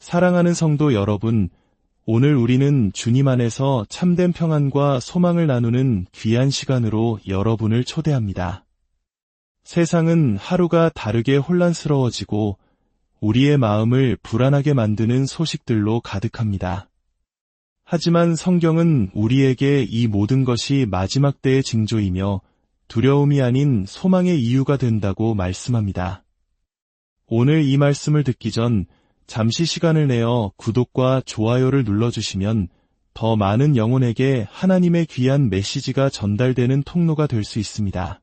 사랑하는 성도 여러분, 오늘 우리는 주님 안에서 참된 평안과 소망을 나누는 귀한 시간으로 여러분을 초대합니다. 세상은 하루가 다르게 혼란스러워지고 우리의 마음을 불안하게 만드는 소식들로 가득합니다. 하지만 성경은 우리에게 이 모든 것이 마지막 때의 징조이며 두려움이 아닌 소망의 이유가 된다고 말씀합니다. 오늘 이 말씀을 듣기 전 잠시 시간을 내어 구독과 좋아요를 눌러주시면 더 많은 영혼에게 하나님의 귀한 메시지가 전달되는 통로가 될 수 있습니다.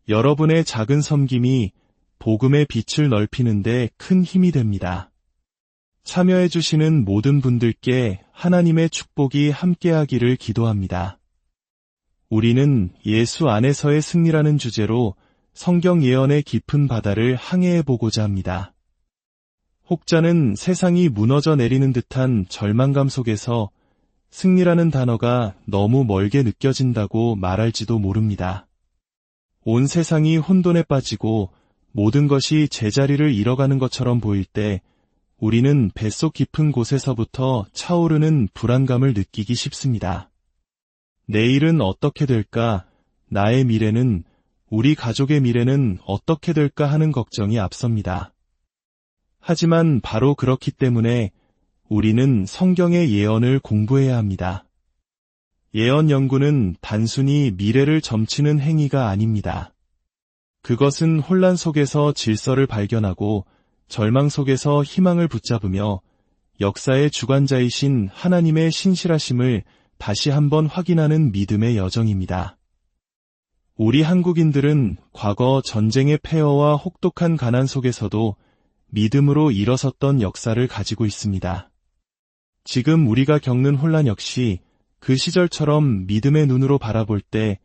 여러분의 작은 섬김이 복음의 빛을 넓히는 데 큰 힘이 됩니다. 참여해주시는 모든 분들께 하나님의 축복이 함께하기를 기도합니다. 우리는 예수 안에서의 승리라는 주제로 성경 예언의 깊은 바다를 항해해보고자 합니다. 혹자는 세상이 무너져 내리는 듯한 절망감 속에서 승리라는 단어가 너무 멀게 느껴진다고 말할지도 모릅니다. 온 세상이 혼돈에 빠지고 모든 것이 제자리를 잃어가는 것처럼 보일 때 우리는 뱃속 깊은 곳에서부터 차오르는 불안감을 느끼기 쉽습니다. 내일은 어떻게 될까? 나의 미래는, 우리 가족의 미래는 어떻게 될까 하는 걱정이 앞섭니다. 하지만 바로 그렇기 때문에 우리는 성경의 예언을 공부해야 합니다. 예언 연구는 단순히 미래를 점치는 행위가 아닙니다. 그것은 혼란 속에서 질서를 발견하고 절망 속에서 희망을 붙잡으며 역사의 주관자이신 하나님의 신실하심을 다시 한번 확인하는 믿음의 여정입니다. 우리 한국인들은 과거 전쟁의 폐허와 혹독한 가난 속에서도 믿음으로 일어섰던 역사를 가지고 있습니다. 지금 우리가 겪는 혼란 역시 그 시절처럼 믿음의 눈으로 바라볼 때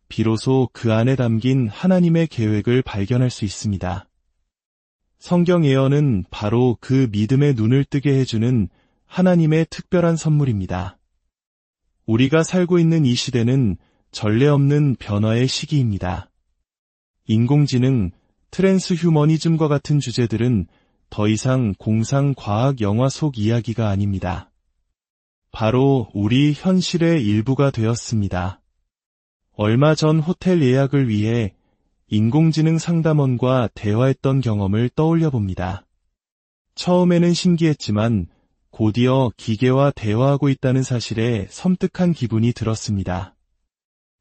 비로소 그 안에 담긴 하나님의 계획을 발견할 수 있습니다. 성경 예언은 바로 그 믿음의 눈을 뜨게 해주는 하나님의 특별한 선물입니다. 우리가 살고 있는 이 시대는 전례 없는 변화의 시기입니다. 인공지능, 트랜스휴머니즘과 같은 주제들은 더 이상 공상 과학 영화 속 이야기가 아닙니다. 바로 우리 현실의 일부가 되었습니다. 얼마 전 호텔 예약을 위해 인공지능 상담원과 대화했던 경험을 떠올려 봅니다. 처음에는 신기했지만 곧이어 기계와 대화하고 있다는 사실에 섬뜩한 기분이 들었습니다.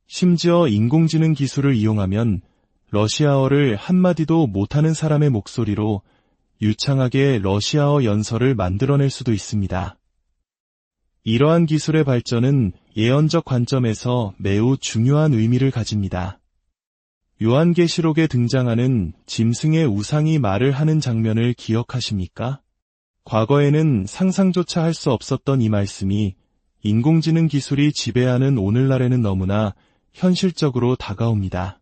심지어 인공지능 기술을 이용하면 러시아어를 한마디도 못하는 사람의 목소리로 유창하게 러시아어 연설을 만들어낼 수도 있습니다. 이러한 기술의 발전은 예언적 관점에서 매우 중요한 의미를 가집니다. 요한계시록에 등장하는 짐승의 우상이 말을 하는 장면을 기억하십니까? 과거에는 상상조차 할 수 없었던 이 말씀이 인공지능 기술이 지배하는 오늘날에는 너무나 현실적으로 다가옵니다.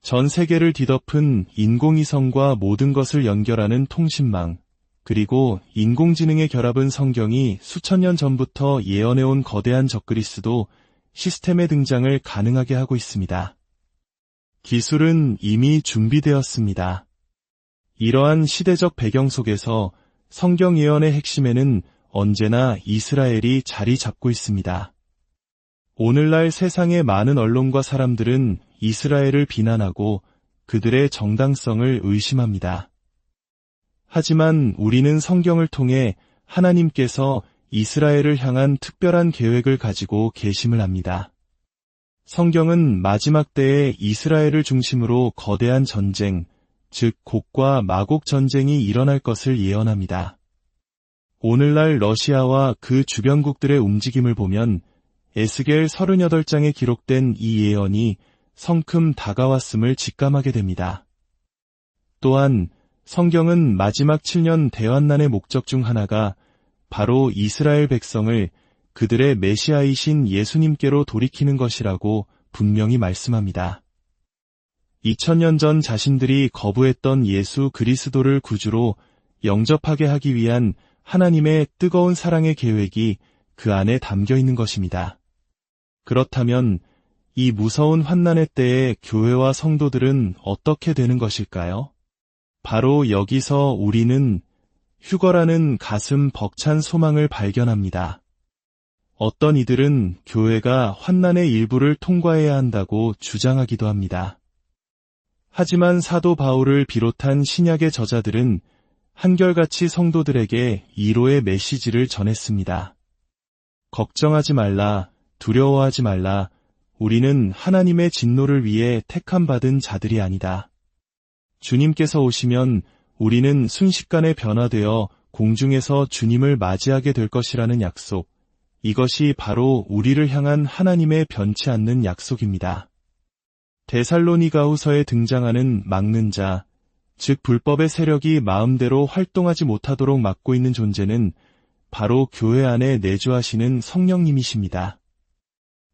전 세계를 뒤덮은 인공위성과 모든 것을 연결하는 통신망, 그리고 인공지능의 결합은 성경이 수천 년 전부터 예언해온 거대한 적그리스도 시스템의 등장을 가능하게 하고 있습니다. 기술은 이미 준비되었습니다. 이러한 시대적 배경 속에서 성경 예언의 핵심에는 언제나 이스라엘이 자리 잡고 있습니다. 오늘날 세상의 많은 언론과 사람들은 이스라엘을 비난하고 그들의 정당성을 의심합니다. 하지만 우리는 성경을 통해 하나님께서 이스라엘을 향한 특별한 계획을 가지고 계심을 압니다. 성경은 마지막 때에 이스라엘을 중심으로 거대한 전쟁, 즉 곡과 마곡 전쟁이 일어날 것을 예언합니다. 오늘날 러시아와 그 주변국들의 움직임을 보면 에스겔 38장에 기록된 이 예언이 성큼 다가왔음을 직감하게 됩니다. 또한 성경은 마지막 7년 대환난의 목적 중 하나가 바로 이스라엘 백성을 그들의 메시아이신 예수님께로 돌이키는 것이라고 분명히 말씀합니다. 2000년 전 자신들이 거부했던 예수 그리스도를 구주로 영접하게 하기 위한 하나님의 뜨거운 사랑의 계획이 그 안에 담겨 있는 것입니다. 그렇다면 이 무서운 환난의 때에 교회와 성도들은 어떻게 되는 것일까요? 바로 여기서 우리는 휴거라는 가슴 벅찬 소망을 발견합니다. 어떤 이들은 교회가 환난의 일부를 통과해야 한다고 주장하기도 합니다. 하지만 사도 바울을 비롯한 신약의 저자들은 한결같이 성도들에게 위로의 메시지를 전했습니다. 걱정하지 말라, 두려워하지 말라, 우리는 하나님의 진노를 위해 택함받은 자들이 아니다. 주님께서 오시면 우리는 순식간에 변화되어 공중에서 주님을 맞이하게 될 것이라는 약속, 이것이 바로 우리를 향한 하나님의 변치 않는 약속입니다. 데살로니가후서에 등장하는 막는 자, 즉 불법의 세력이 마음대로 활동하지 못하도록 막고 있는 존재는 바로 교회 안에 내주하시는 성령님이십니다.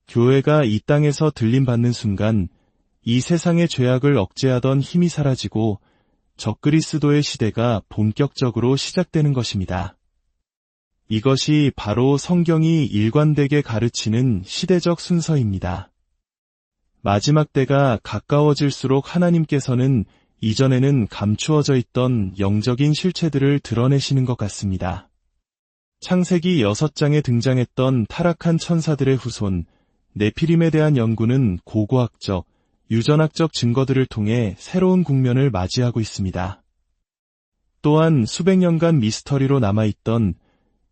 교회가 이 땅에서 들림받는 순간 이 세상의 죄악을 억제하던 힘이 사라지고 적그리스도의 시대가 본격적으로 시작되는 것입니다. 이것이 바로 성경이 일관되게 가르치는 시대적 순서입니다. 마지막 때가 가까워질수록 하나님께서는 이전에는 감추어져 있던 영적인 실체들을 드러내시는 것 같습니다. 창세기 6장에 등장했던 타락한 천사들의 후손, 네피림에 대한 연구는 고고학적, 유전학적 증거들을 통해 새로운 국면을 맞이하고 있습니다. 또한 수백 년간 미스터리로 남아있던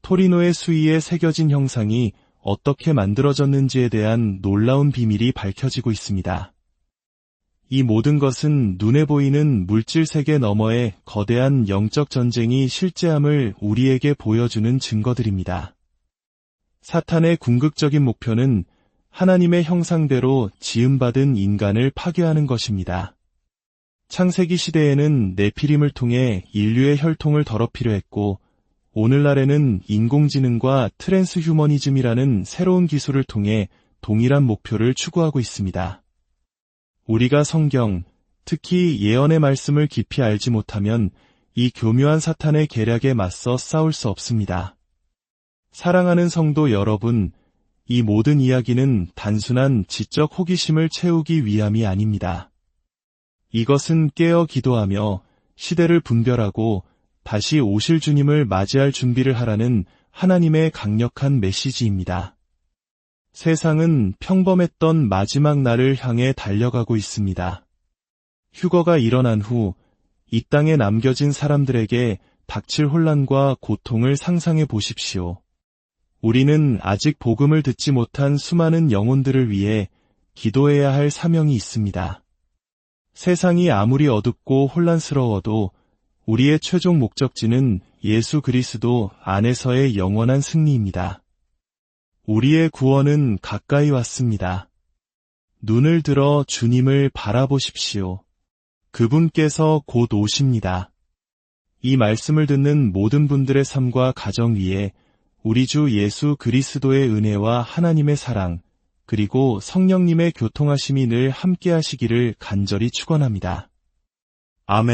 토리노의 수위에 새겨진 형상이 어떻게 만들어졌는지에 대한 놀라운 비밀이 밝혀지고 있습니다. 이 모든 것은 눈에 보이는 물질 세계 너머의 거대한 영적 전쟁이 실제함을 우리에게 보여주는 증거들입니다. 사탄의 궁극적인 목표는 하나님의 형상대로 지음받은 인간을 파괴하는 것입니다. 창세기 시대에는 네피림을 통해 인류의 혈통을 더럽히려 했고, 오늘날에는 인공지능과 트랜스휴머니즘이라는 새로운 기술을 통해 동일한 목표를 추구하고 있습니다. 우리가 성경, 특히 예언의 말씀을 깊이 알지 못하면 이 교묘한 사탄의 계략에 맞서 싸울 수 없습니다. 사랑하는 성도 여러분, 이 모든 이야기는 단순한 지적 호기심을 채우기 위함이 아닙니다. 이것은 깨어 기도하며 시대를 분별하고 다시 오실 주님을 맞이할 준비를 하라는 하나님의 강력한 메시지입니다. 세상은 평범했던 마지막 날을 향해 달려가고 있습니다. 휴거가 일어난 후 이 땅에 남겨진 사람들에게 닥칠 혼란과 고통을 상상해 보십시오. 우리는 아직 복음을 듣지 못한 수많은 영혼들을 위해 기도해야 할 사명이 있습니다. 세상이 아무리 어둡고 혼란스러워도 우리의 최종 목적지는 예수 그리스도 안에서의 영원한 승리입니다. 우리의 구원은 가까이 왔습니다. 눈을 들어 주님을 바라보십시오. 그분께서 곧 오십니다. 이 말씀을 듣는 모든 분들의 삶과 가정 위에 우리 주 예수 그리스도의 은혜와 하나님의 사랑, 그리고 성령님의 교통하심이 늘 함께 하시기를 간절히 축원합니다. 아멘.